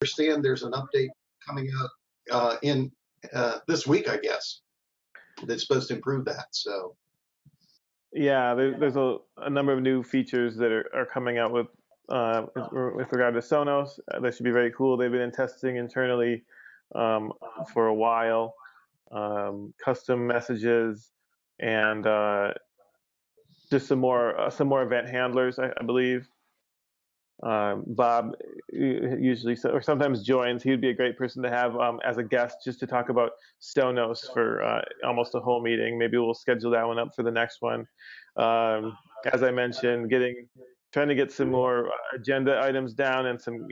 understand there's an update coming out in this week, I guess, that's supposed to improve that. So yeah, there's a number of new features that are coming out with regard to Sonos. That should be very cool. They've been in testing internally for a while. Custom messages and just some more event handlers, I believe. Bob usually or sometimes joins. He would be a great person to have as a guest just to talk about Sonos for almost a whole meeting. Maybe we'll schedule that one up for the next one. As I mentioned, trying to get some more agenda items down and some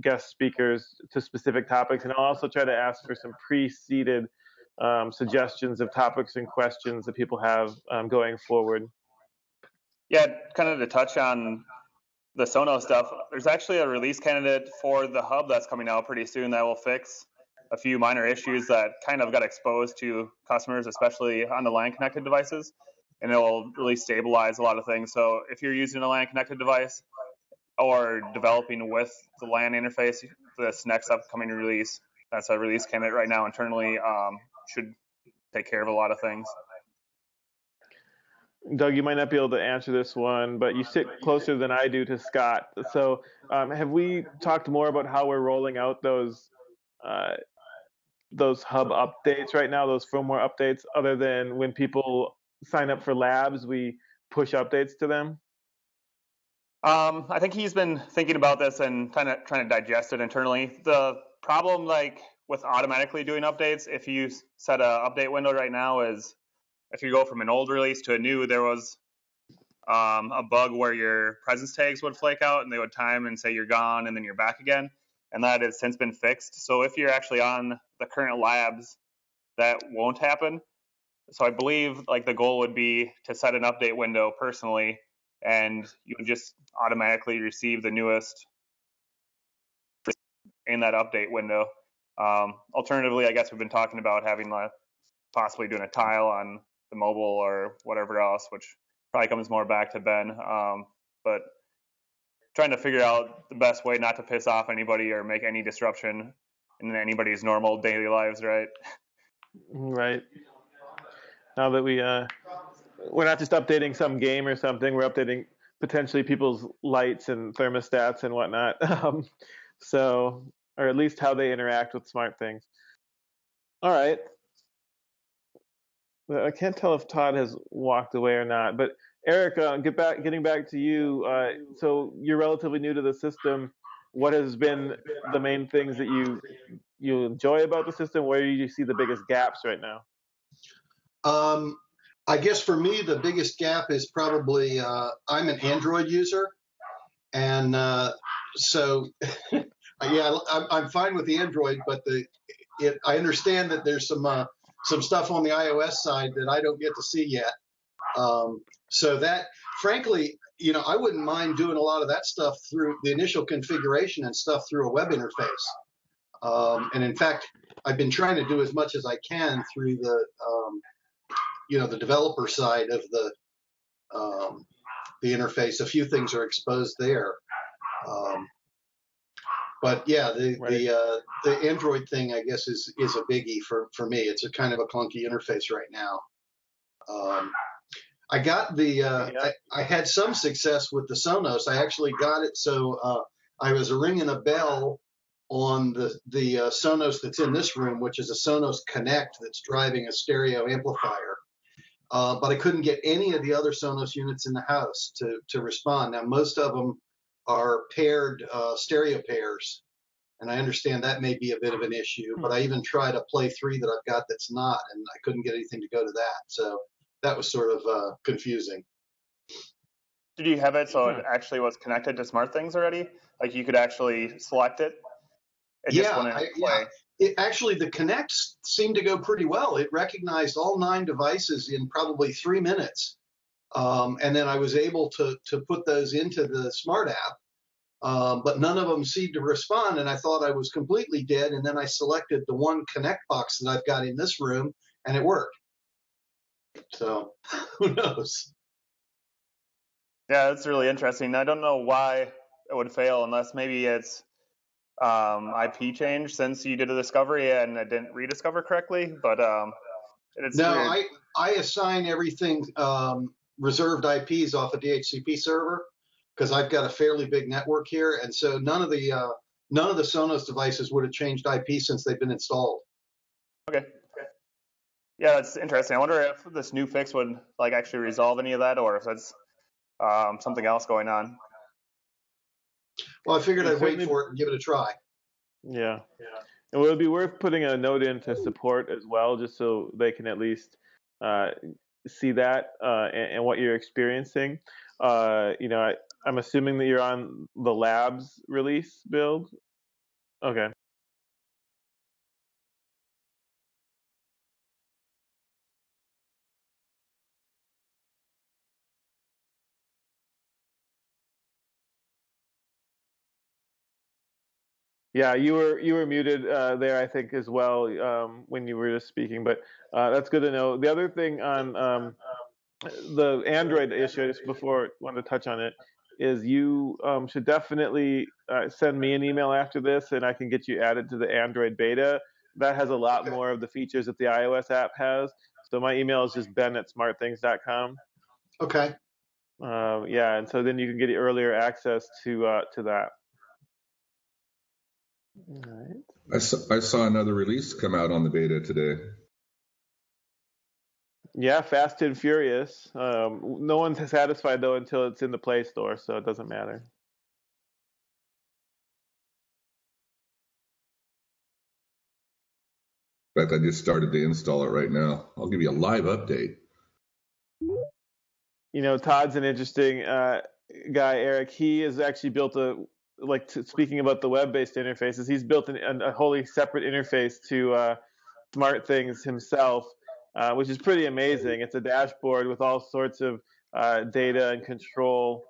guest speakers to specific topics, and I'll also try to ask for some pre-seeded suggestions of topics and questions that people have going forward. Yeah, kind of to touch on the Sonos stuff, there's actually a release candidate for the hub that's coming out pretty soon that will fix a few minor issues that kind of got exposed to customers, especially on the LAN connected devices, and it will really stabilize a lot of things. So if you're using a LAN connected device or developing with the LAN interface, this next upcoming release, that's a release candidate right now internally, should take care of a lot of things. Doug, you might not be able to answer this one, but you sit closer than I do to Scott. So have we talked more about how we're rolling out those hub updates right now, those firmware updates, other than when people sign up for labs, we push updates to them? I think he's been thinking about this and kind of trying to digest it internally. The problem, with automatically doing updates, if you set an update window right now, is if you go from an old release to a new, there was a bug where your presence tags would flake out and they would time and say you're gone and then you're back again. And that has since been fixed. So if you're actually on the current labs, that won't happen. So I believe the goal would be to set an update window personally, and you would just automatically receive the newest in that update window. Alternatively, I guess we've been talking about having possibly doing a tile on the mobile or whatever else, which probably comes more back to Ben. But trying to figure out the best way not to piss off anybody or make any disruption in anybody's normal daily lives, right? Right. Now that we're not just updating some game or something, we're updating potentially people's lights and thermostats and whatnot. Or at least how they interact with smart things. All right. I can't tell if Todd has walked away or not, but Eric, getting back to you. So you're relatively new to the system. What has been the main things that you enjoy about the system? Where do you see the biggest gaps right now? I guess for me, the biggest gap is probably I'm an Android user, and so yeah, I'm fine with the Android, but I understand that there's some stuff on the iOS side that I don't get to see yet. So that, frankly, I wouldn't mind doing a lot of that stuff through the initial configuration and stuff through a web interface. And in fact, I've been trying to do as much as I can through the developer side of the interface. A few things are exposed there. But yeah, the Android thing, I guess, is a biggie for me. It's a kind of a clunky interface right now. I got I had some success with the Sonos. I actually got it so I was ringing a bell on the Sonos that's in this room, which is a Sonos Connect that's driving a stereo amplifier. But I couldn't get any of the other Sonos units in the house to respond. Now, most of them are paired stereo pairs, and I understand that may be a bit of an issue, but I even tried a Play 3 that I've got that's not, and I couldn't get anything to go to that. So that was sort of confusing. Did you have it so it actually was connected to SmartThings already? Like you could actually select it? Actually, the Connect seemed to go pretty well. It recognized all 9 devices in probably 3 minutes. And then I was able to put those into the Smart app, but none of them seemed to respond, and I thought I was completely dead, and then I selected the one Connect box that I've got in this room, and it worked. So who knows? Yeah, that's really interesting. I don't know why it would fail unless maybe it's IP change since you did a discovery and it didn't rediscover correctly, but it's No, weird. I assign everything reserved IPs off a DHCP server because I've got a fairly big network here, and so none of the Sonos devices would have changed IP since they've been installed. Okay. Yeah, that's interesting. I wonder if this new fix would like actually resolve any of that, or if that's something else going on. Well, I figured I'd wait for it and give it a try. Yeah. It would be worth putting a note into support as well, just so they can at least see that and what you're experiencing. I'm assuming that you're on the Labs release build. Okay. Yeah, you were muted there, I think, as well when you were just speaking. But that's good to know. The other thing on the Android issue, just before I wanted to touch on it, is you should definitely send me an email after this, and I can get you added to the Android beta. That has a lot more of the features that the iOS app has. So my email is just ben@smartthings.com. Okay. Yeah, and so then you can get earlier access to that. All right. I saw another release come out on the beta today. Yeah, Fast and Furious. No one's satisfied though until it's in the Play Store, so it doesn't matter. In fact, I just started to install it right now. I'll give you a live update. You know, Todd's an interesting guy, Eric. He has actually built speaking about the web-based interfaces, he's built a wholly separate interface to SmartThings himself, which is pretty amazing. It's a dashboard with all sorts of data and control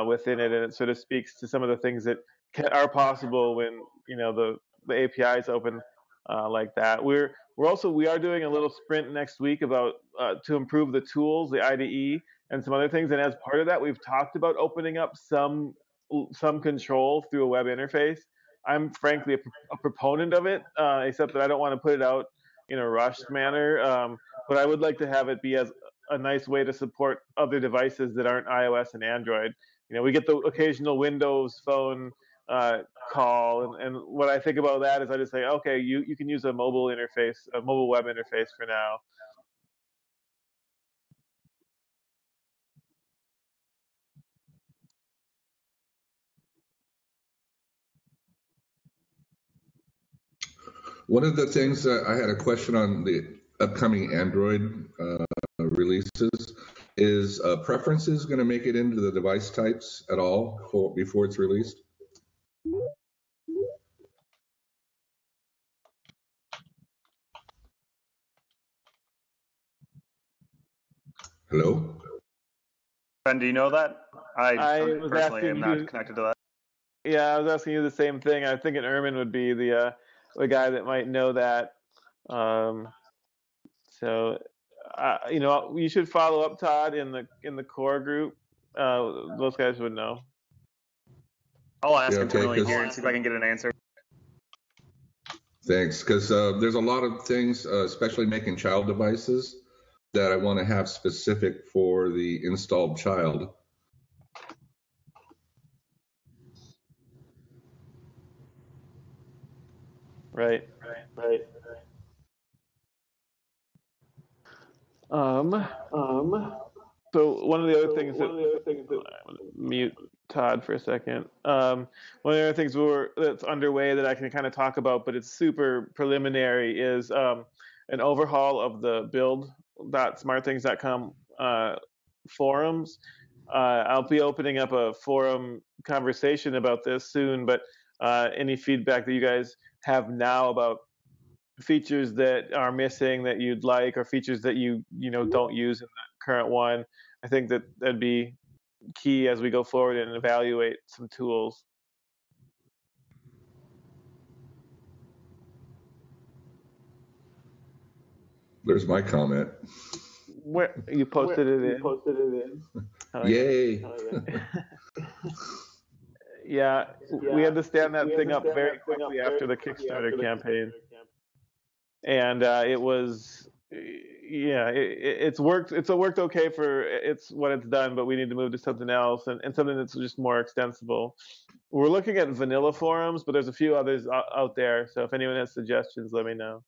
within it, and it sort of speaks to some of the things that are possible when the API is open like that. We are doing a little sprint next week about to improve the tools, the IDE, and some other things. And as part of that, we've talked about opening up some control through a web interface. I'm frankly a proponent of it, except that I don't want to put it out in a rushed manner. But I would like to have it be as a nice way to support other devices that aren't iOS and Android. We get the occasional Windows phone call, and what I think about that is I just say, okay, you can use a mobile web interface for now. One of the things that I had a question on the upcoming Android releases is preferences going to make it into the device types at all before it's released? Hello? Ben, do you know that? I was personally am not you, connected to that. Yeah, I was asking you the same thing. I was thinking Ermin would be the guy that might know that. You should follow up Todd in the core group. Those guys would know. I'll ask internally here and see if I can get an answer. Thanks, because there's a lot of things, especially making child devices, that I want to have specific for the installed child. Right. So one of the other things mute Todd for a second. One of the other things that's underway that I can kind of talk about, but it's super preliminary, is an overhaul of the build.smartthings.com forums. I'll be opening up a forum conversation about this soon, but any feedback that you guys have now about features that are missing that you'd like, or features that you don't use in the current one, I think that'd be key as we go forward and evaluate some tools. There's my comment. Where you posted it in? Oh, yay! Oh, yeah. Yeah, we had to stand that thing up very quickly after the Kickstarter campaign, and it was, yeah, it's worked. It's worked okay for it's what it's done, but we need to move to something else and something that's just more extensible. We're looking at vanilla forums, but there's a few others out there. So if anyone has suggestions, let me know.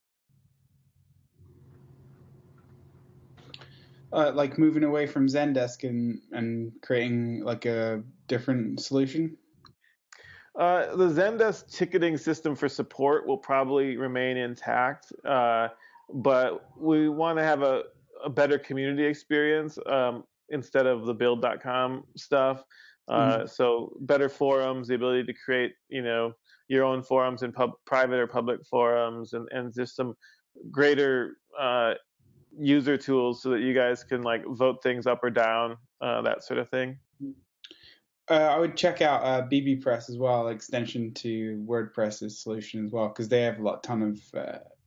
Like moving away from Zendesk and creating like a different solution? The Zendesk ticketing system for support will probably remain intact, but we want to have a better community experience instead of the build.com stuff. So better forums, the ability to create, your own forums in private or public forums, and just some greater user tools so that you guys can like vote things up or down, that sort of thing. I would check out bbPress as well, extension to WordPress's solution as well, because they have a ton of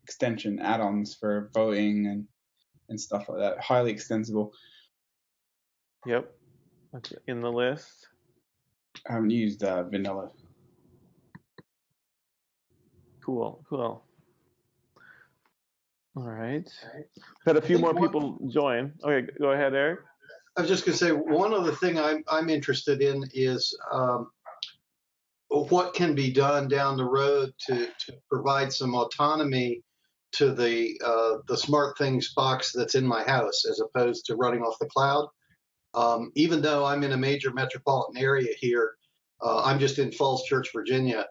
extension add-ons for voting and stuff like that. Highly extensible. Yep, that's in the list. I haven't used vanilla. Cool. All right. Had a few more people join. Okay, go ahead, Eric. I was just going to say, one other thing I'm interested in is what can be done down the road to provide some autonomy to the SmartThings box that's in my house, as opposed to running off the cloud. Even though I'm in a major metropolitan area here, I'm just in Falls Church, Virginia.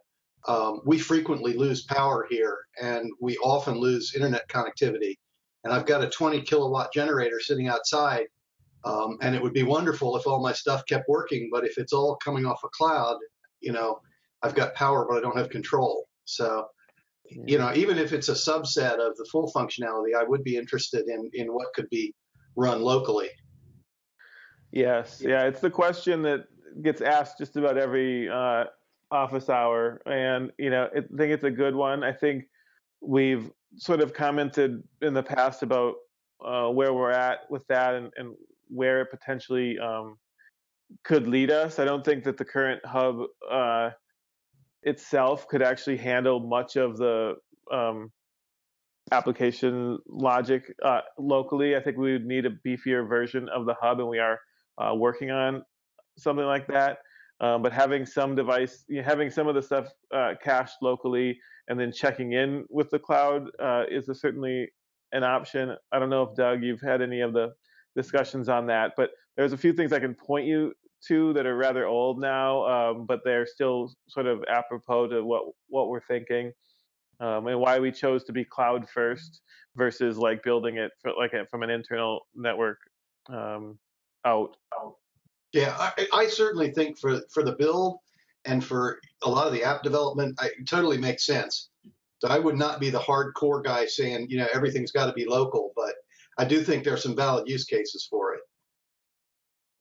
We frequently lose power here, and we often lose internet connectivity. And I've got a 20 kilowatt generator sitting outside. And it would be wonderful if all my stuff kept working, but if it's all coming off a cloud, I've got power, but I don't have control. So, even if it's a subset of the full functionality, I would be interested in what could be run locally. Yes. Yeah. It's the question that gets asked just about every office hour. And, I think it's a good one. I think we've sort of commented in the past about where we're at with that and where it potentially could lead us. I don't think that the current hub itself could actually handle much of the application logic locally. I think we would need a beefier version of the hub, and we are working on something like that. But having some device, having some of the stuff cached locally and then checking in with the cloud is certainly an option. I don't know if, Doug, you've had any of the discussions on that, but there's a few things I can point you to that are rather old now, but they're still sort of apropos to what we're thinking, and why we chose to be cloud first versus like building it from an internal network out. Yeah, I certainly think for the build and for a lot of the app development, it totally makes sense. So I would not be the hardcore guy saying, everything's got to be local, but I do think there are some valid use cases for it.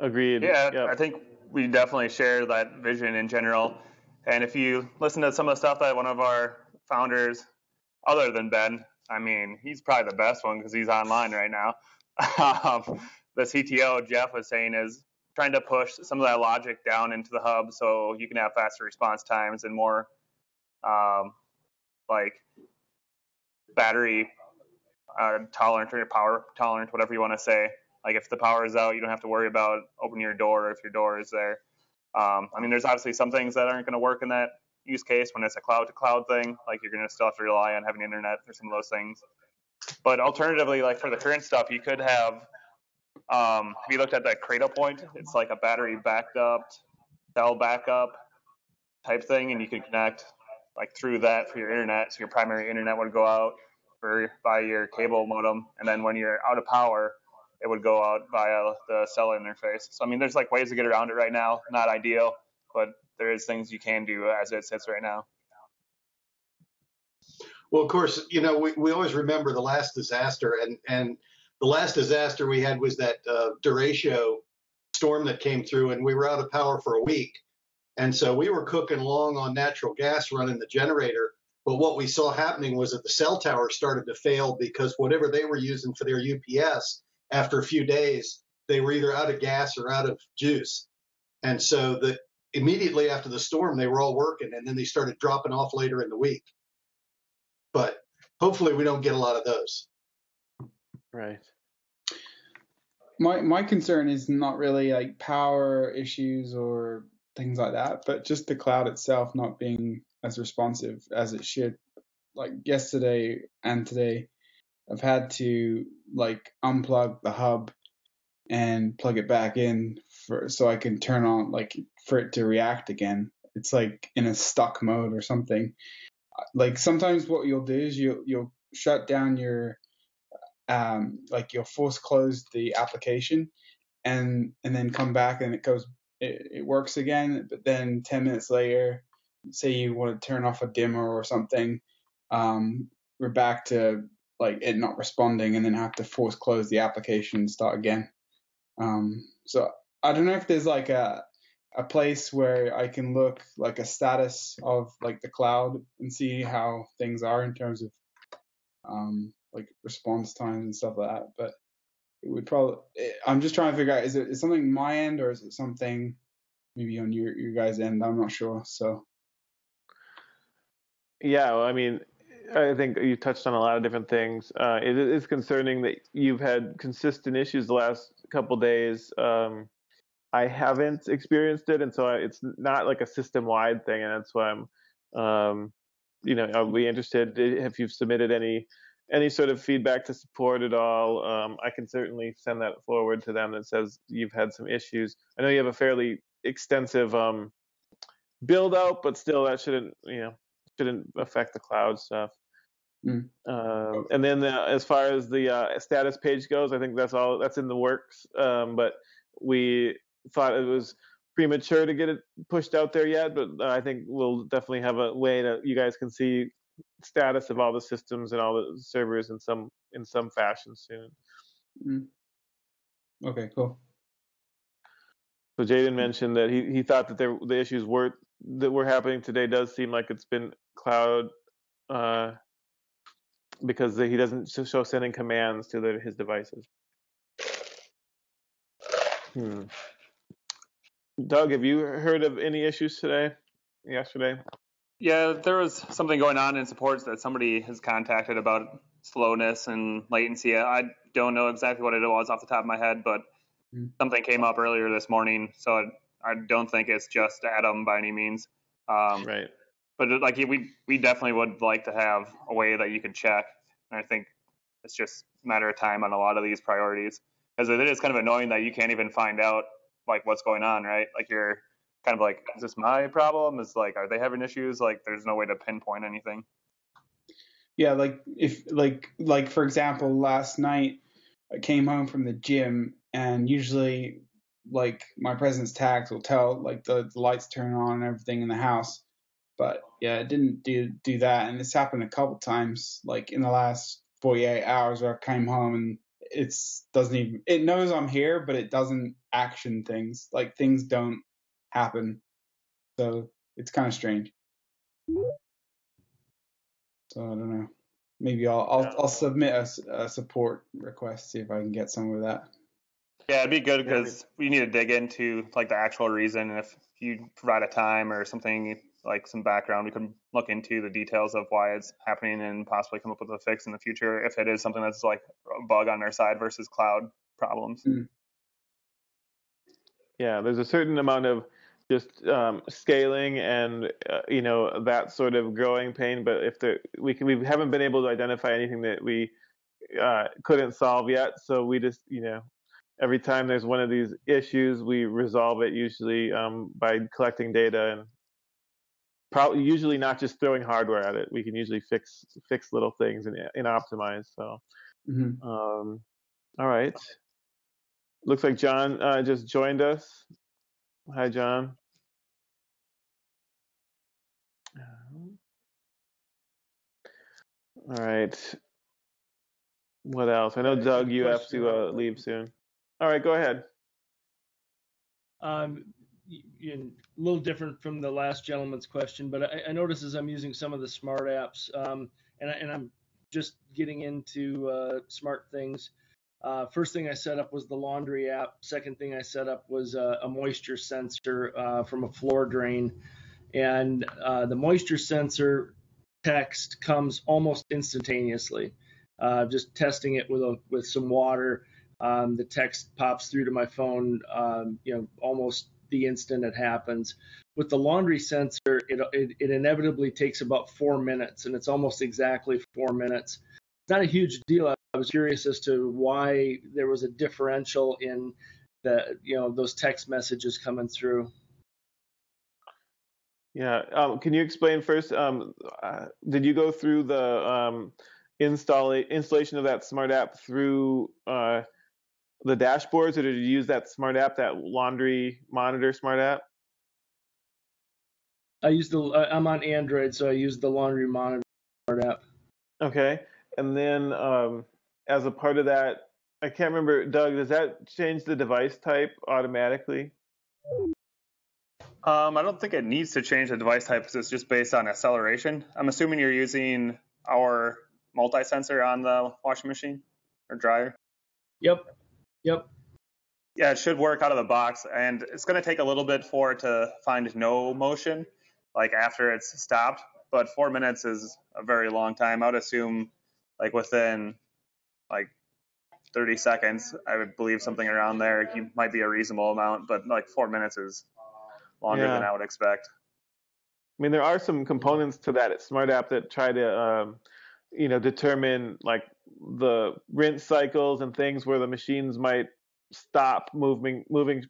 Agreed. Yeah, yep. I think we definitely share that vision in general. And if you listen to some of the stuff that one of our founders, other than Ben, I mean, he's probably the best one because he's online right now. The CTO, Jeff, was saying is trying to push some of that logic down into the hub so you can have faster response times and more like battery tolerant or power tolerant, whatever you want to say. Like if the power is out, you don't have to worry about opening your door if your door is there. I mean, there's obviously some things that aren't going to work in that use case when it's a cloud-to-cloud thing. Like you're going to still have to rely on having internet for some of those things. But alternatively, like for the current stuff, you could have, have you looked at that Cradlepoint? It's like a battery backed up, cell backup type thing, and you could connect like through that for your internet. So your primary internet would go out by your cable modem, and then when you're out of power, it would go out via the cell interface. So I mean, there's like ways to get around it right now. Not ideal, but there is things you can do as it sits right now. Well, of course, we always remember the last disaster, and the last disaster we had was that Derecho storm that came through, and we were out of power for a week. And so we were cooking along on natural gas running the generator. But what we saw happening was that the cell tower started to fail because whatever they were using for their UPS, after a few days, they were either out of gas or out of juice. And so immediately after the storm, they were all working, and then they started dropping off later in the week. But hopefully we don't get a lot of those. Right. My concern is not really like power issues or things like that, but just the cloud itself not being as responsive as it should. Like yesterday and today, I've had to like unplug the hub and plug it back in so I can turn on, like, for it to react again. It's like in a stuck mode or something. Like sometimes what you'll do is you'll shut down your like you'll force close the application and then come back and it works again. But then 10 minutes later, say you want to turn off a dimmer or something, we're back to like it not responding and then have to force close the application and start again. So I don't know if there's like a place where I can look like a status of like the cloud and see how things are in terms of like response times and stuff like that. But it would probably, I'm just trying to figure out, is it something my end or is it something maybe on your guys' end? I'm not sure. So yeah, well, I mean, I think you touched on a lot of different things. It is concerning that you've had consistent issues the last couple days. I haven't experienced it, and so it's not like a system-wide thing, and that's why I'm, I'll be interested if you've submitted any sort of feedback to support at all. I can certainly send that forward to them that says you've had some issues. I know you have a fairly extensive build out, but still that shouldn't affect the cloud stuff. And then as far as the status page goes, I think that's in the works. But we thought it was premature to get it pushed out there yet, but I think we'll definitely have a way that you guys can see status of all the systems and all the servers in some fashion soon. Okay, cool. So Jaden mentioned that he thought that the issues that were happening today does seem like it's been cloud because he doesn't show sending commands to his devices. Doug, have you heard of any issues yesterday? Yeah, there was something going on in supports that somebody has contacted about slowness and latency. I don't know exactly what it was off the top of my head, but something came up earlier this morning, so I don't think it's just Atom by any means. Right. But like we definitely would like to have a way that you can check. And I think it's just a matter of time on a lot of these priorities, because it is kind of annoying that you can't even find out like what's going on, right? Like you're kind of like, is this my problem? Is like, are they having issues? Like there's no way to pinpoint anything. Yeah, like if like for example, last night I came home from the gym and usually like my presence tags will tell like the lights turn on and everything in the house. But yeah, it didn't do that, and it's happened a couple times like in the last 48 hours where I came home and it knows I'm here, but it doesn't action things. Like things don't happen. So it's kind of strange. So I don't know. Maybe I'll submit a support request, see if I can get some of that. Yeah, it'd be good because we need to dig into like the actual reason. And if you provide a time or something, like some background, we can look into the details of why it's happening and possibly come up with a fix in the future if it is something that's like a bug on their side versus cloud problems. Yeah, there's a certain amount of just scaling and that sort of growing pain, but if we haven't been able to identify anything that we couldn't solve yet, so we just every time there's one of these issues, we resolve it usually by collecting data and probably usually not just throwing hardware at it. We can usually fix little things and optimize. So, all right. Looks like John just joined us. Hi, John. All right. What else? I know, Doug, you have to leave soon. All right, go ahead. A little different from the last gentleman's question, but I notice as I'm using some of the smart apps, and I'm just getting into smart things, First thing I set up was the laundry app. Second thing I set up was a moisture sensor from a floor drain. And the moisture sensor text comes almost instantaneously. Just testing it with some water, the text pops through to my phone, almost the instant it happens. With the laundry sensor, it inevitably takes about 4 minutes, and it's almost exactly 4 minutes. It's not a huge deal. I was curious as to why there was a differential in those text messages coming through. Yeah. Can you explain first? Did you go through the installation of that smart app through the dashboards, or did you use that smart app, that laundry monitor smart app? I'm on Android, so I use the laundry monitor app. Okay. And then as a part of that, I can't remember, Doug, does that change the device type automatically? I don't think it needs to change the device type because it's just based on acceleration. I'm assuming you're using our multi-sensor on the washing machine or dryer. Yep. Yeah, it should work out of the box, and it's going to take a little bit for it to find no motion, like after it's stopped. But 4 minutes is a very long time. I would assume, like within like 30 seconds, I would believe something around there might be a reasonable amount. But like 4 minutes is longer than I would expect. I mean, there are some components to that smart app that try to, determine like the rinse cycles and things where the machines might stop moving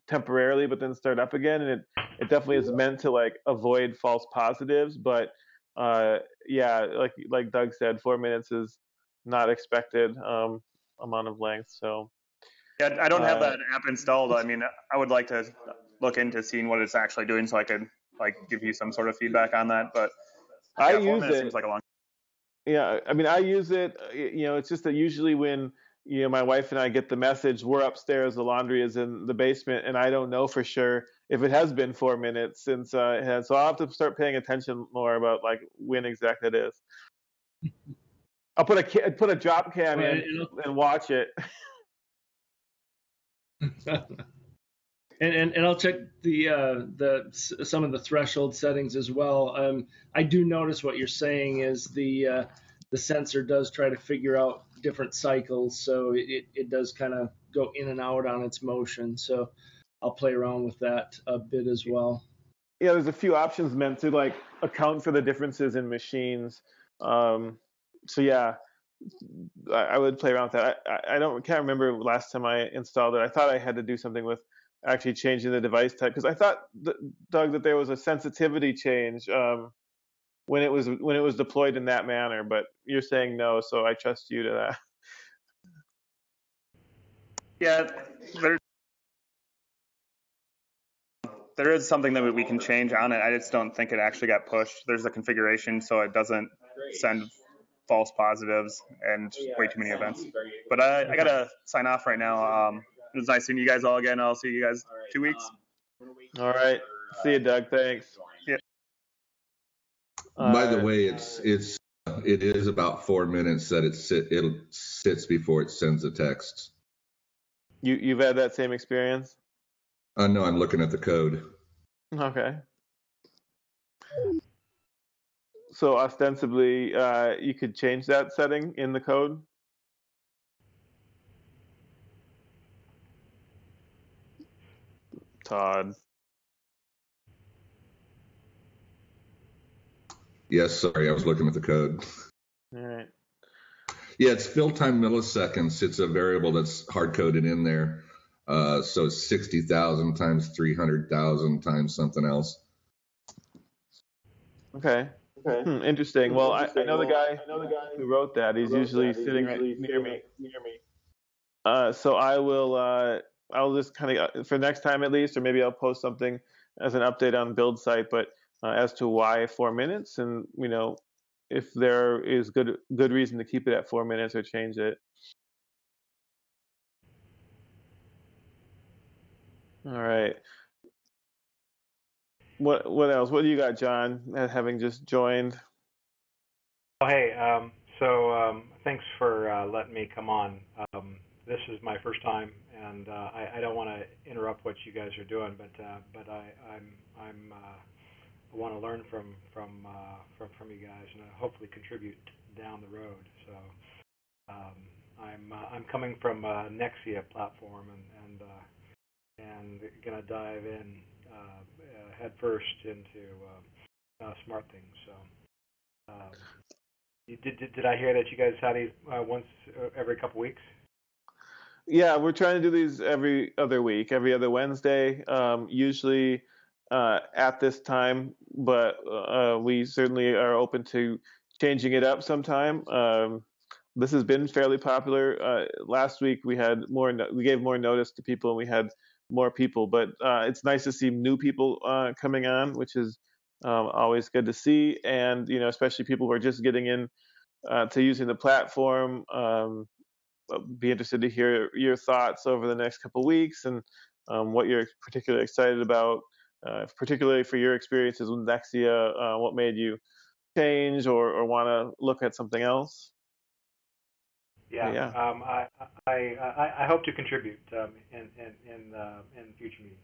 temporarily, but then start up again. And it definitely is meant to like avoid false positives. But like Doug said, 4 minutes is not expected amount of length. So yeah, I don't have that app installed. I mean, I would like to look into seeing what it's actually doing so I could like give you some sort of feedback on that. But I use it. Seems like a long. Yeah, I mean, I use it. It's just that usually when my wife and I get the message, we're upstairs, the laundry is in the basement, and I don't know for sure if it has been 4 minutes since it has. So I'll have to start paying attention more about like when exactly it is. I'll put a drop cam in and watch it. And I'll check some of the threshold settings as well. I do notice what you're saying is the sensor does try to figure out different cycles, so it does kind of go in and out on its motion. So I'll play around with that a bit as well. Yeah, there's a few options meant to like account for the differences in machines. So yeah, I would play around with that. I can't remember last time I installed it. I thought I had to do something with actually changing the device type because I thought, Doug, that there was a sensitivity change when it was deployed in that manner. But you're saying no, so I trust you to that. Yeah, there is something that we can change on it. I just don't think it actually got pushed. There's a configuration so it doesn't send false positives and way too many events. But I gotta sign off right now. It was nice seeing you guys all again. I'll see you guys 2 weeks. All right. See you, Doug. Thanks. Yeah. By the way, it is about 4 minutes that it sits before it sends a text. You've had that same experience? No, I'm looking at the code. Okay. So ostensibly, you could change that setting in the code? Todd. Yes, sorry, I was looking at the code. All right. Yeah, it's fill time milliseconds. It's a variable that's hard coded in there. So it's 60,000 times 300,000 times something else. Okay. Interesting. Well, I know the guy who wrote that. He's usually sitting right near me. So I'll just kind of, for next time at least, or maybe I'll post something as an update on build site, but as to why 4 minutes, and if there is good reason to keep it at 4 minutes or change it. All right. What else? What do you got, John? Having just joined. Oh, hey. So thanks for letting me come on. this is my first time, and I don't want to interrupt what you guys are doing, but I want to learn from you guys and hopefully contribute down the road. So I'm coming from Nexia platform and gonna dive in head first into SmartThings. So. Did I hear that you guys had these once every couple weeks? Yeah, we're trying to do these every other week, every other Wednesday, usually at this time, but we certainly are open to changing it up sometime. This has been fairly popular. Last week we had we gave more notice to people and we had more people, but it's nice to see new people coming on, which is always good to see. And, especially people who are just getting in to using the platform. Be interested to hear your thoughts over the next couple of weeks and what you're particularly excited about, particularly for your experiences with Nexia, what made you change or want to look at something else. Yeah. I hope to contribute in future meetings.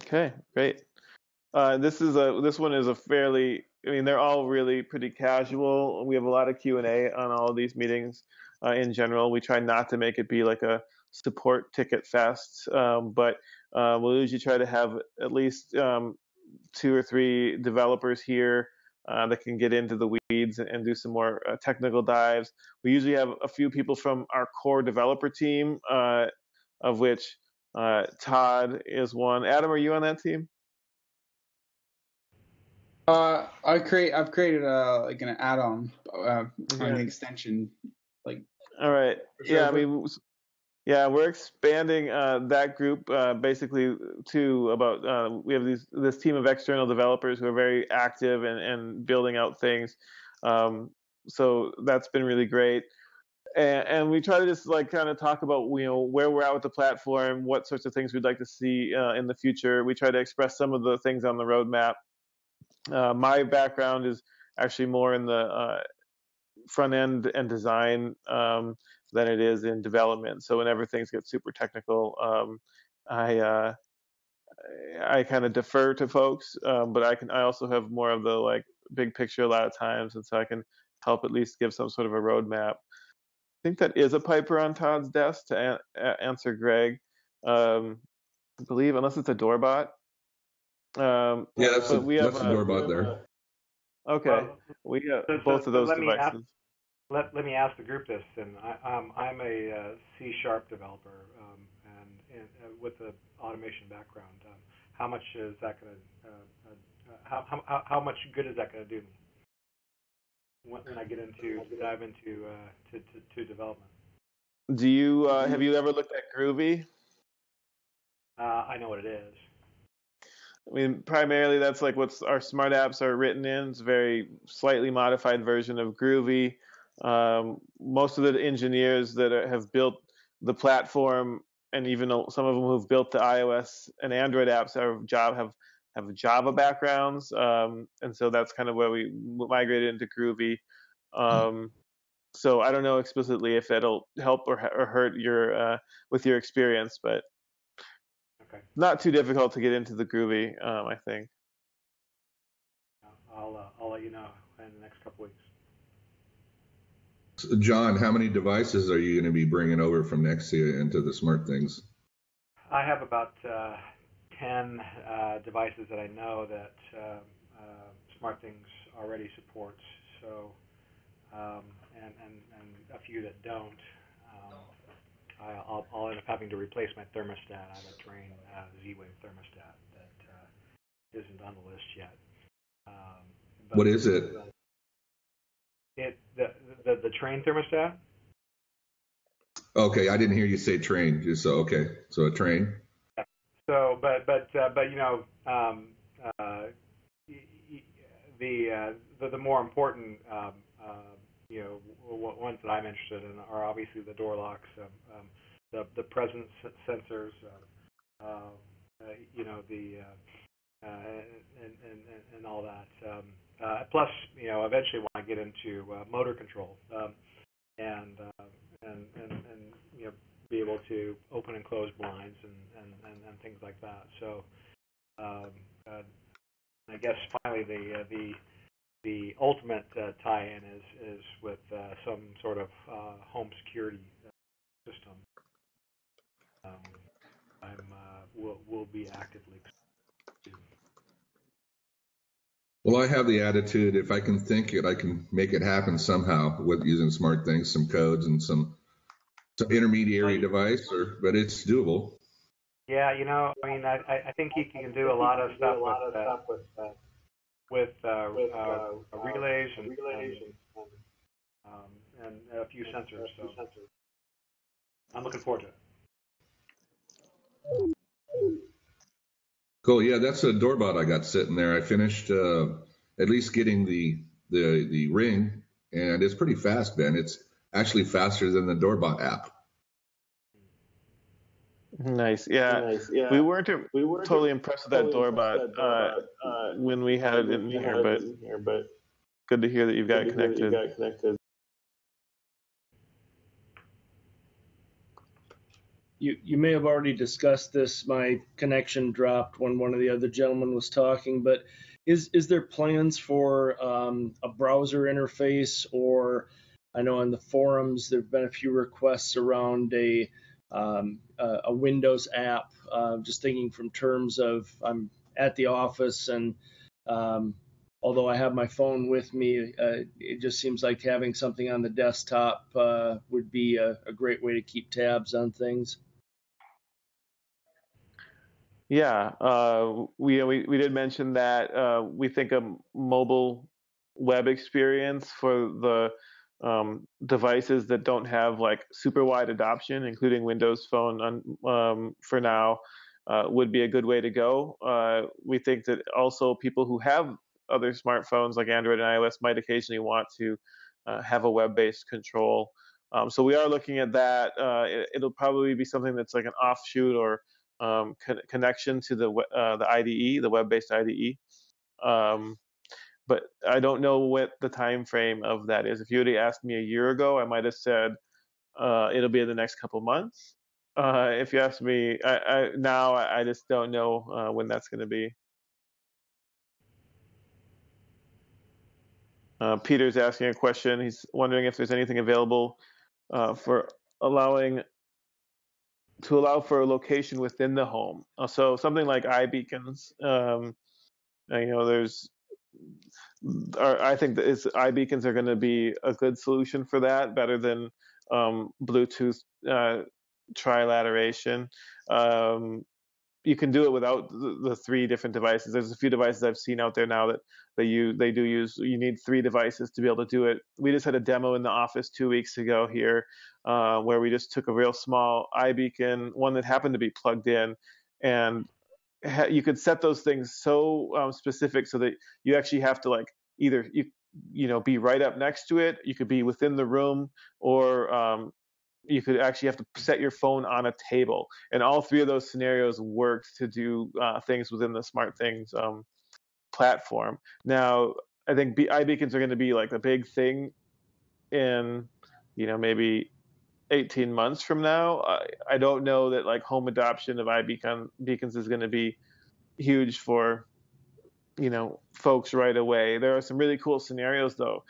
Okay, great. This one is a fairly, they're all really pretty casual. We have a lot of Q&A on all of these meetings in general. We try not to make it be like a support ticket fest, but we'll usually try to have at least 2 or 3 developers here that can get into the weeds and do some more technical dives. We usually have a few people from our core developer team, of which Todd is one. Adam, are you on that team? I've created like an add-on, an extension, like. All right. Yeah, we're expanding that group basically to about we have this team of external developers who are very active and building out things. So that's been really great. And we try to just kind of talk about where we're at with the platform, what sorts of things we'd like to see in the future. We try to express some of the things on the roadmap. My background is actually more in the front end and design than it is in development. So whenever things get super technical, I kind of defer to folks, but I also have more of the big picture a lot of times, and so I can help at least give some sort of a roadmap. I think that is a Piper on Todd's desk to answer Greg. I believe, unless it's a Doorbot. Yeah, that's a Doorbot there. Okay, well, we got both of those devices. Let me ask the group this, and I'm a C# developer, and with an automation background. How much is that going to? How much good is that going to do me when I get dive into development? Do you have you ever looked at Groovy? I know what it is. Primarily that's what our smart apps are written in. It's a very slightly modified version of Groovy. Most of the engineers that have built the platform, and even some of them who've built the iOS and Android apps have Java backgrounds, and so that's kind of where we migrated into Groovy. So I don't know explicitly if that'll help or hurt your with your experience, but okay. Not too difficult to get into the Groovy, I think. I'll let you know in the next couple weeks. So John, how many devices are you going to be bringing over from Nexia into the SmartThings? I have about 10 devices that I know that SmartThings already supports. So, and a few that don't. I'll end up having to replace my thermostat. I have a Trane Z-Wave thermostat that isn't on the list yet. What is it? The Trane thermostat. Okay, I didn't hear you say Trane. So okay, so a Trane. So, but the more important ones that I'm interested in are obviously the door locks, the presence sensors, and all that. Plus, eventually want to get into motor control, and be able to open and close blinds and things like that. So I guess finally the ultimate tie-in is with some sort of home security system. Will be actively exploring. Well, I have the attitude, if I can think it, I can make it happen somehow with using SmartThings, some codes, and some intermediary device, but it's doable. Yeah, I think you can do a lot of stuff with relays and a few sensors. So I'm looking forward to it. Cool. Yeah, that's a doorbot I got sitting there. I finished at least getting the ring, and it's pretty fast, Ben. It's actually faster than the doorbot app. Nice. Yeah. We weren't totally impressed with that doorbot when we had it in here, but good to hear that you've got it connected. You may have already discussed this. My connection dropped when one of the other gentlemen was talking, but is there plans for a browser interface? Or I know on the forums there have been a few requests around a Windows app. Just thinking from terms of I'm at the office and although I have my phone with me, it just seems like having something on the desktop would be a great way to keep tabs on things. Yeah, we did mention that we think a mobile web experience for the devices that don't have like super wide adoption, including Windows Phone for now, would be a good way to go. We think that also people who have other smartphones like Android and iOS might occasionally want to have a web-based control. So we are looking at that. It'll probably be something that's like an offshoot or connection to the IDE, the web-based IDE. But I don't know what the time frame of that is. If you had asked me a year ago, I might have said it'll be in the next couple months. If you ask me now, I just don't know when that's going to be. Peter's asking a question. He's wondering if there's anything available for allow for a location within the home. So something like iBeacons. I think that iBeacons are going to be a good solution for that, better than Bluetooth trilateration. You can do it without the 3 different devices. There's a few devices I've seen out there now that you need 3 devices to be able to do it. We just had a demo in the office 2 weeks ago here where we just took a real small iBeacon, one that happened to be plugged in, and you could set those things so specific so that you actually have to like either be right up next to it, you could be within the room, or you could actually have to set your phone on a table. And all 3 of those scenarios worked to do things within the SmartThings platform. Now, I think iBeacons are going to be like a big thing in, maybe 18 months from now. I don't know that like home adoption of iBeacons is going to be huge for, folks right away. There are some really cool scenarios though,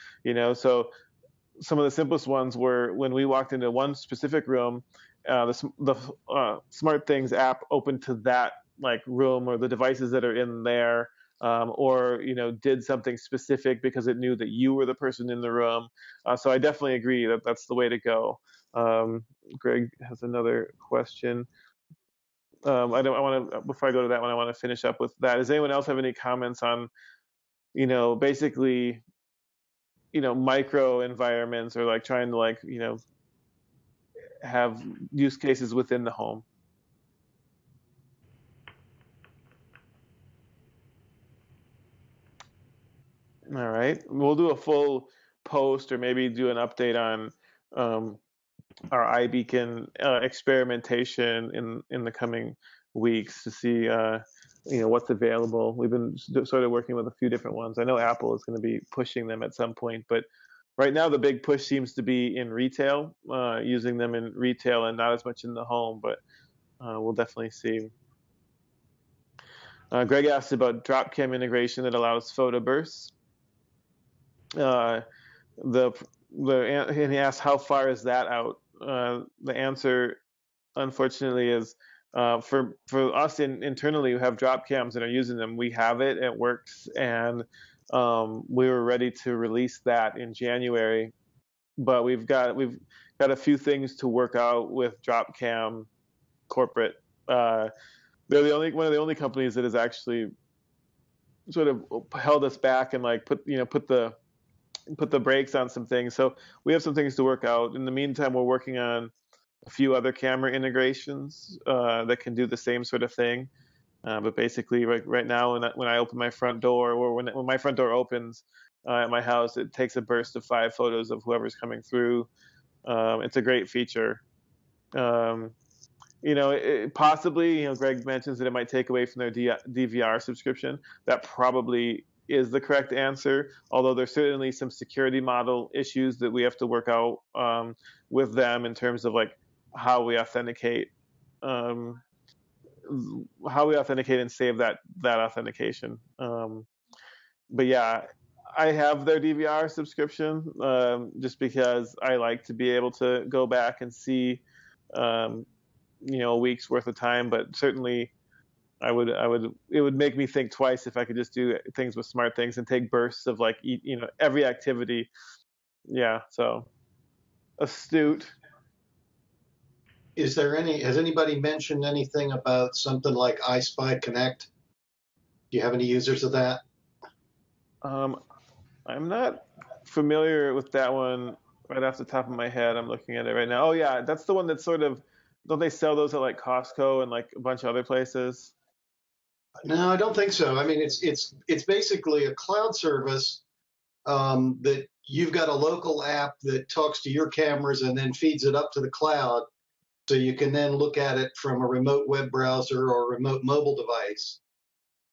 so some of the simplest ones were when we walked into one specific room, the SmartThings app opened to that like room or the devices that are in there, or did something specific because it knew that you were the person in the room. So I definitely agree that that's the way to go. Greg has another question. Before I go to that one, I want to finish up with that. Does anyone else have any comments on, basically, micro environments or like trying to have use cases within the home? All right, we'll do a full post or maybe do an update on our iBeacon experimentation in the coming weeks to see what's available. We've been sort of working with a few different ones. I know Apple is going to be pushing them at some point, but right now the big push seems to be in retail, using them in retail and not as much in the home, but we'll definitely see. Greg asked about DropCam integration that allows photo bursts. And he asked, how far is that out? The answer, unfortunately, is for us internally who have drop cams and are using them, we have it, it works, and we were ready to release that in January, but we've got a few things to work out with drop cam corporate. They're one of the only companies that has actually sort of held us back and like put the brakes on some things. So we have some things to work out. In the meantime, we're working on a few other camera integrations that can do the same sort of thing. But basically, right now, when I open my front door, or when my front door opens at my house, it takes a burst of 5 photos of whoever's coming through. It's a great feature. Possibly, Greg mentions that it might take away from their DVR subscription. That probably is the correct answer, although there's certainly some security model issues that we have to work out with them in terms of like how we authenticate and save that authentication. But yeah, I have their DVR subscription just because I like to be able to go back and see a week's worth of time, but certainly it would make me think twice if I could just do things with SmartThings and take bursts of like every activity. Yeah, so astute. Has anybody mentioned anything about something like iSpy Connect? Do you have any users of that? I'm not familiar with that one right off the top of my head. I'm looking at it right now. Oh yeah, that's the one that's sort of, don't they sell those at like Costco and like a bunch of other places? No, I don't think so. I mean, it's basically a cloud service that you've got a local app that talks to your cameras and then feeds it up to the cloud, so you can then look at it from a remote web browser or a remote mobile device.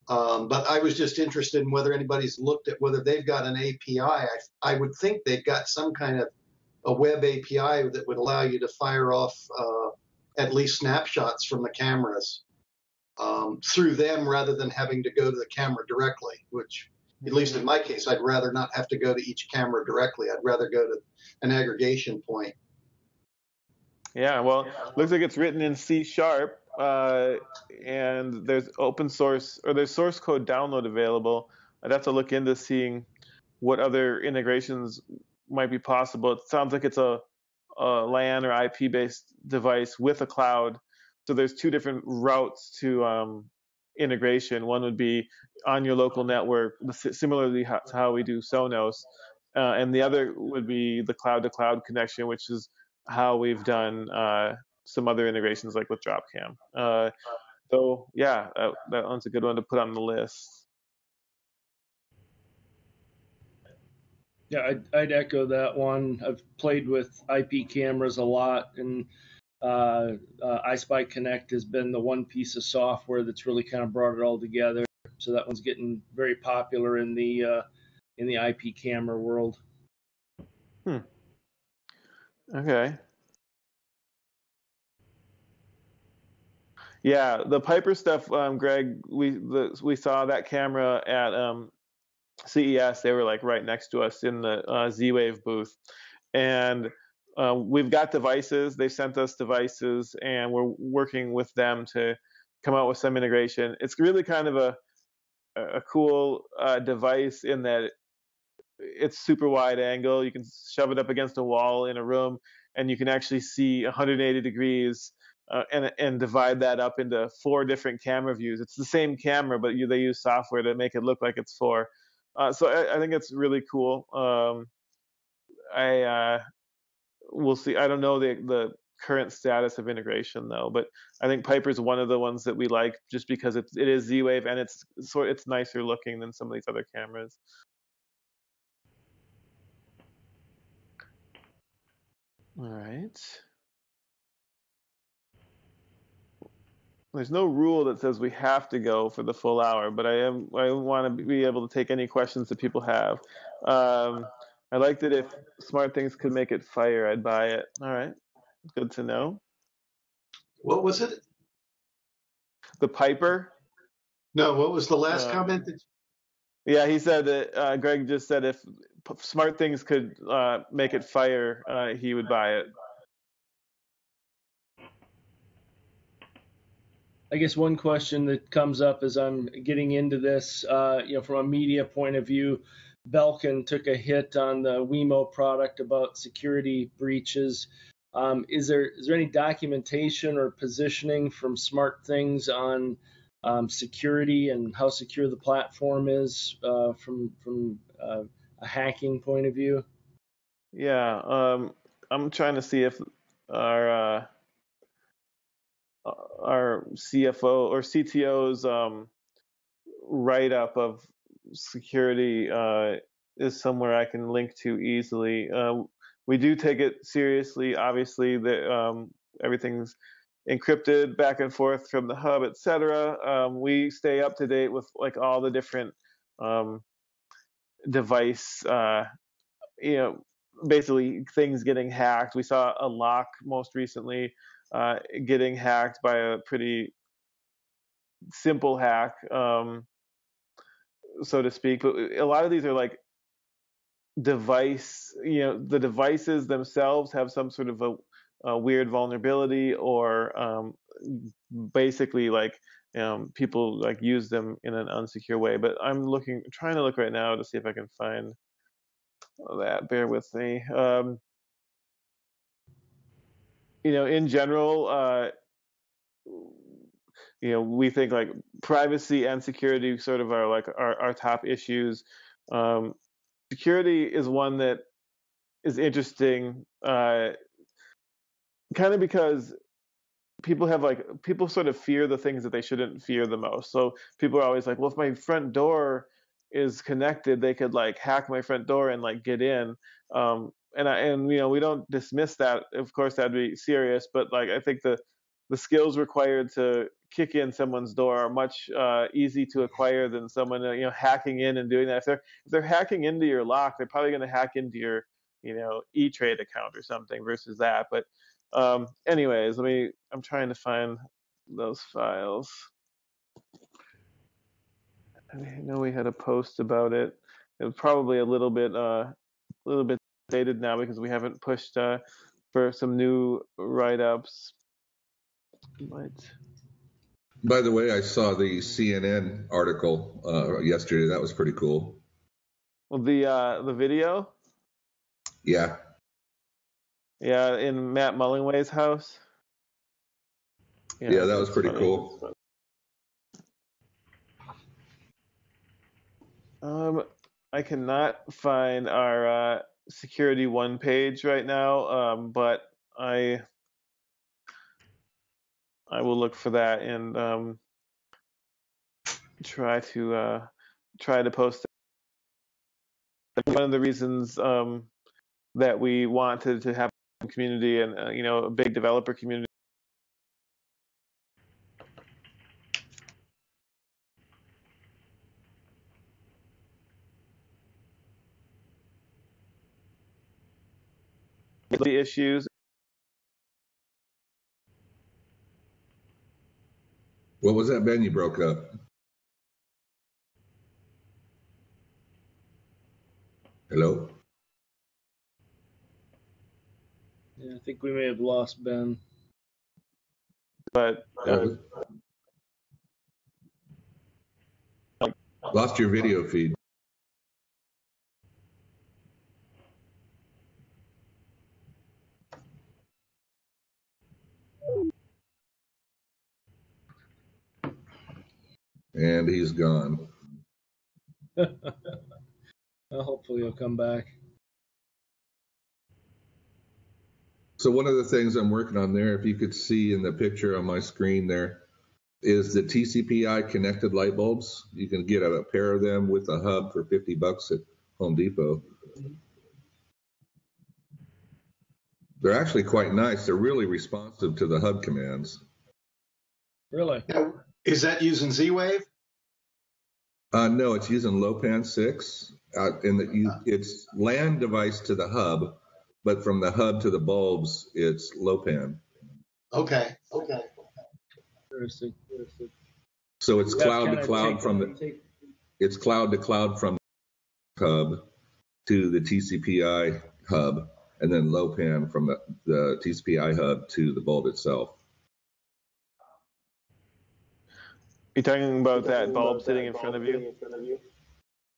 But I was just interested in whether anybody's looked at whether they've got an API. I would think they've got some kind of a web API that would allow you to fire off at least snapshots from the cameras through them rather than having to go to the camera directly, which, at least in my case, I'd rather not have to go to each camera directly. I'd rather go to an aggregation point. Yeah, well, looks like it's written in C#, and there's open source, or there's source code download available. I'd have to look into seeing what other integrations might be possible. It sounds like it's a LAN or IP-based device with a cloud. So there's 2 different routes to integration. One would be on your local network, similarly to how we do Sonos, and the other would be the cloud-to-cloud connection, which is how we've done some other integrations like with DropCam. So yeah, that one's a good one to put on the list. Yeah, I'd echo that one. I've played with IP cameras a lot, and iSpy Connect has been the one piece of software that's really kind of brought it all together. So that one's getting very popular in the IP camera world. Okay. Yeah, the Piper stuff, Greg. We saw that camera at CES. They were like right next to us in the Z-Wave booth, and we've got devices. They sent us devices, and we're working with them to come out with some integration. It's really kind of a cool device in that it's super wide angle. You can shove it up against a wall in a room, and you can actually see 180 degrees and divide that up into 4 different camera views. It's the same camera, but they use software to make it look like it's 4. So I think it's really cool. We'll see. I don't know the current status of integration though, but I think Piper's one of the ones that we like just because it is Z-Wave and it's nicer looking than some of these other cameras. All right. There's no rule that says we have to go for the full hour, but I want to be able to take any questions that people have. I liked it. If SmartThings could make it fire, I'd buy it. All right, good to know. What was it? The Piper. No, what was the last comment? Yeah, he said that. Greg just said if SmartThings could make it fire, he would buy it. I guess one question that comes up as I'm getting into this, from a media point of view, Belkin took a hit on the Wemo product about security breaches. Is there any documentation or positioning from SmartThings on security and how secure the platform is from a hacking point of view? Yeah, I'm trying to see if our CFO or CTO's write-up of security is somewhere I can link to easily. We do take it seriously. Obviously, that everything's encrypted back and forth from the hub, etc. We stay up to date with like all the different device, basically things getting hacked. We saw a lock most recently getting hacked by a pretty simple hack, so to speak. But a lot of these are like device, the devices themselves have some sort of a weird vulnerability, or basically like people like use them in an unsecure way. But I'm trying to look right now to see if I can find that. Bear with me. In general, we think like privacy and security sort of are like our top issues. Security is one that is interesting, kind of because people sort of fear the things that they shouldn't fear the most. So people are always like, well, if my front door is connected, they could like hack my front door and like get in. And we don't dismiss that. Of course, that'd be serious, but like I think the skills required to kick in someone's door are much easy to acquire than someone hacking in and doing that. If they're hacking into your lock, they're probably going to hack into your E-Trade account or something versus that. But anyways, I'm trying to find those files. I know we had a post about it. It was probably a little bit dated now because we haven't pushed for some new write-ups. By the way, I saw the CNN article yesterday. That was pretty cool. Well, the video? Yeah. Yeah, in Matt Mullingway's house. Yeah, that was pretty cool. I cannot find our Security One page right now, but I will look for that and try to post it. One of the reasons that we wanted to have a community and a big developer community. The issues. What was that, Ben? You broke up. Hello? Yeah, I think we may have lost Ben. But lost your video feed. And he's gone. Well, hopefully he'll come back. So one of the things I'm working on there, if you could see in the picture on my screen there, is the TCP/I connected light bulbs. You can get a pair of them with a hub for $50 at Home Depot. They're actually quite nice. They're really responsive to the hub commands. Really? Is that using Z-Wave? No, it's using LoPan 6, it's LAN device to the hub, but from the hub to the bulbs, it's LoPan. Okay. Interesting. So it's Yeah, cloud to kinda cloud it's cloud to cloud from the hub to the TCPI hub, and then LoPan from the TCPI hub to the bulb itself. You're talking about that bulb sitting in front of you?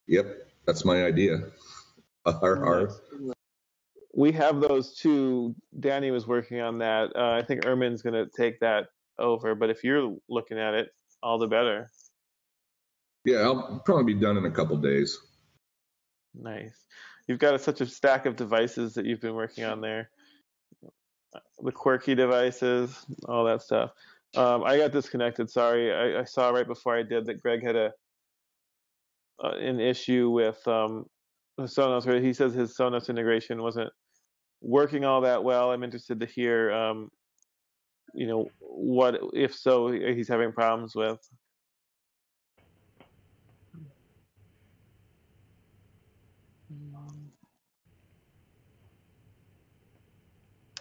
Yep, that's my idea. We have those too. Danny was working on that. I think Ermin's going to take that over, but if you're looking at it, all the better. Yeah, I'll probably be done in a couple days. Nice. You've got such a stack of devices that you've been working on there. The quirky devices, all that stuff. I got disconnected. Sorry. I saw right before I did that Greg had an issue with Sonos, where he says his Sonos integration wasn't working all that well. I'm interested to hear, what, if so, he's having problems with.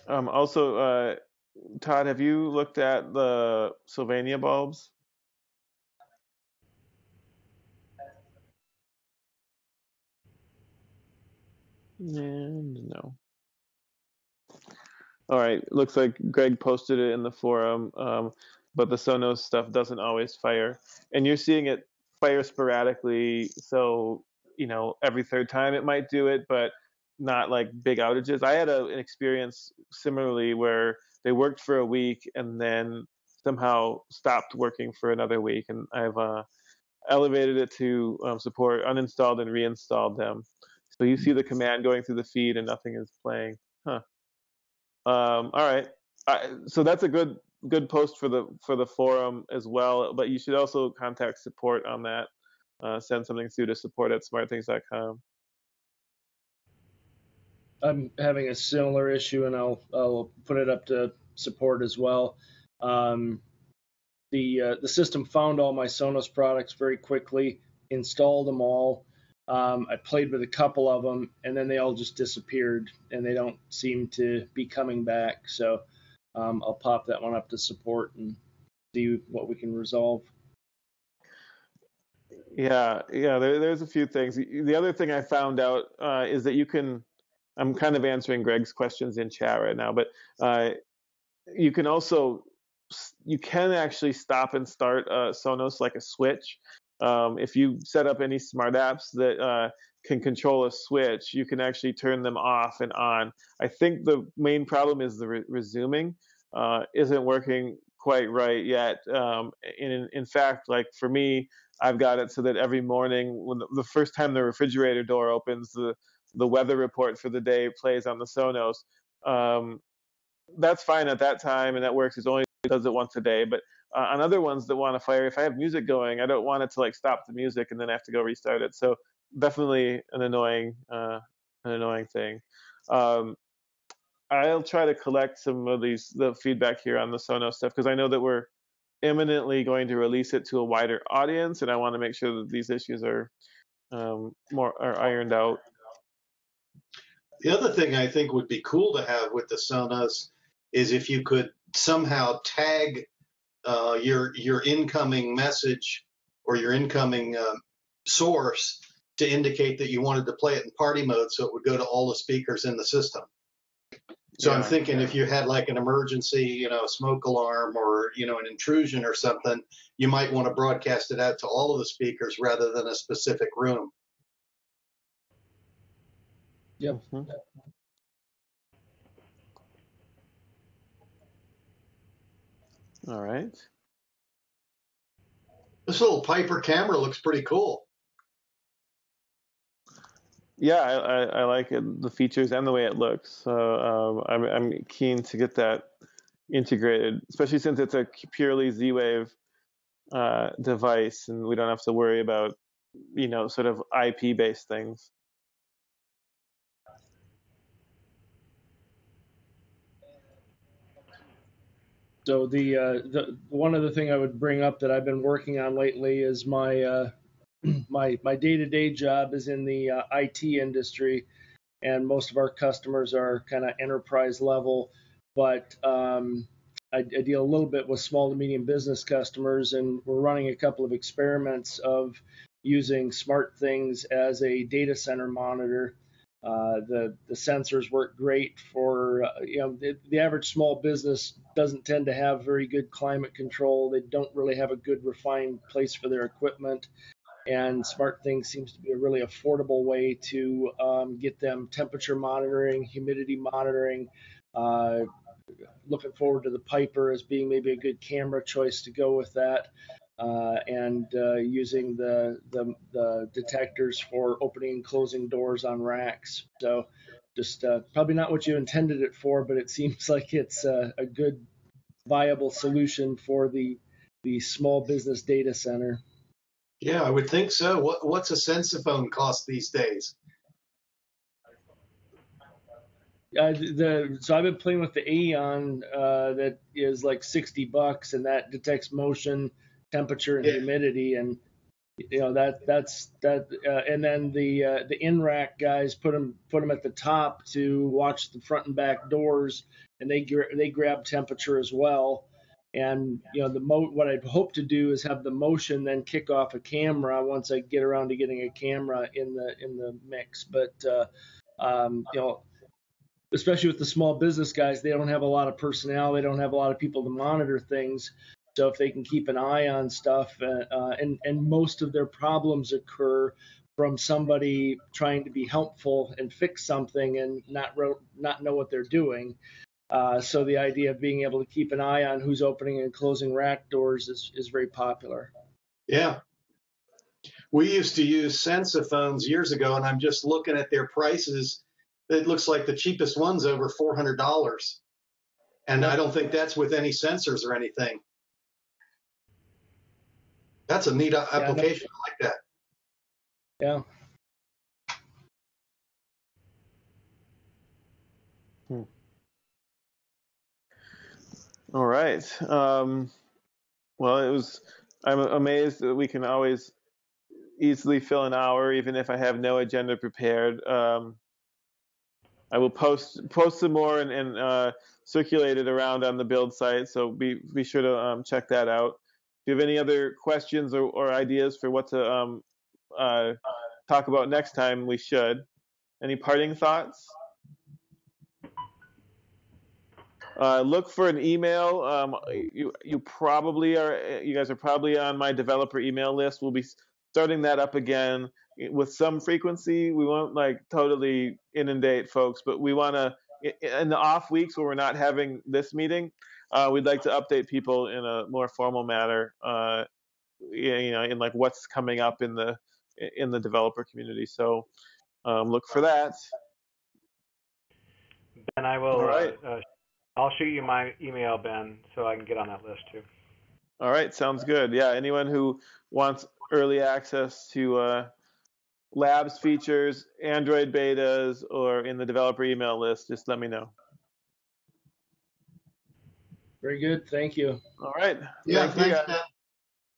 Also, Todd, have you looked at the Sylvania bulbs? And no. All right, looks like Greg posted it in the forum, but the Sonos stuff doesn't always fire. And you're seeing it fire sporadically, so, every third time it might do it, but not like big outages. I had an experience similarly where they worked for a week and then somehow stopped working for another week, and I've elevated it to support, uninstalled and reinstalled them. So you see the command going through the feed and nothing is playing. Huh. All right. So that's a good post for the forum as well. But you should also contact support on that. Send something through to support@smartthings.com. I'm having a similar issue, and I'll put it up to support as well. The system found all my Sonos products very quickly, installed them all. I played with a couple of them, and then they all just disappeared, and they don't seem to be coming back. So I'll pop that one up to support and see what we can resolve. Yeah. There's a few things. The other thing I found out is that you can. I'm kind of answering Greg's questions in chat right now, but you can actually stop and start Sonos like a switch. If you set up any smart apps that can control a switch, you can actually turn them off and on. I think the main problem is the resuming isn't working quite right yet. In fact, like for me, I've got it so that every morning, when the first time the refrigerator door opens, the weather report for the day plays on the Sonos. That's fine at that time, and that works. It only does it once a day. But on other ones that want to fire, if I have music going, I don't want it to like stop the music and then I have to go restart it. So definitely an annoying thing. I'll try to collect some of the feedback here on the Sonos stuff, because I know that we're imminently going to release it to a wider audience, and I want to make sure that these issues are ironed out. The other thing I think would be cool to have with the Sonos is if you could somehow tag your incoming message or your incoming source to indicate that you wanted to play it in party mode, so it would go to all the speakers in the system. So I'm thinking if you had like an emergency, smoke alarm or, an intrusion or something, you might want to broadcast it out to all of the speakers rather than a specific room. Yep. Mm-hmm. All right. This little Piper camera looks pretty cool. Yeah, I like it, the features and the way it looks. So I'm keen to get that integrated, especially since it's a purely Z-Wave device, and we don't have to worry about sort of IP-based things. So the one other thing I would bring up that I've been working on lately is my my day-to-day job is in the IT industry, and most of our customers are kind of enterprise level, but I deal a little bit with small to medium business customers, and we're running a couple of experiments of using SmartThings as a data center monitor. The sensors work great for the average small business doesn't tend to have very good climate control. They don't really have a good refined place for their equipment, and SmartThings seems to be a really affordable way to get them temperature monitoring, humidity monitoring. Looking forward to the Piper as being maybe a good camera choice to go with that, and using the detectors for opening and closing doors on racks. So just probably not what you intended it for, but it seems like it's a good viable solution for the small business data center. Yeah, I would think so. What's a Sensiphone cost these days? So I've been playing with the Aeon that is like $60, and that detects motion, temperature, and humidity, and that's that. And then the in-rack guys put them at the top to watch the front and back doors, and they grab temperature as well. And what I'd hope to do is have the motion then kick off a camera once I get around to getting a camera in the mix. But especially with the small business guys, they don't have a lot of personnel. They don't have a lot of people to monitor things. So if they can keep an eye on stuff, and most of their problems occur from somebody trying to be helpful and fix something and not know what they're doing. So the idea of being able to keep an eye on who's opening and closing rack doors is very popular. Yeah. We used to use Sensiphones years ago, and I'm just looking at their prices. It looks like the cheapest one's over $400. And I don't think that's with any sensors or anything. That's a neat application. I like that. Yeah. All right. Well, I'm amazed that we can always easily fill an hour, even if I have no agenda prepared. I will post some more and circulate it around on the build site, so be sure to check that out. If you have any other questions or ideas for what to talk about next time, we should. Any parting thoughts? Look for an email. You guys are probably on my developer email list. We'll be starting that up again with some frequency. We won't like totally inundate folks, but we want to, in the off weeks where we're not having this meeting, we'd like to update people in a more formal manner, in like what's coming up in the developer community. So look for that. Ben, I will. All right. I'll shoot you my email, Ben, so I can get on that list too. All right, sounds good. Yeah, anyone who wants early access to Labs features, Android betas, or in the developer email list, just let me know. Very good. Thank you. All right. Yeah, Thank you, thanks, guys. Ben.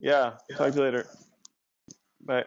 Yeah, talk to you later. Bye.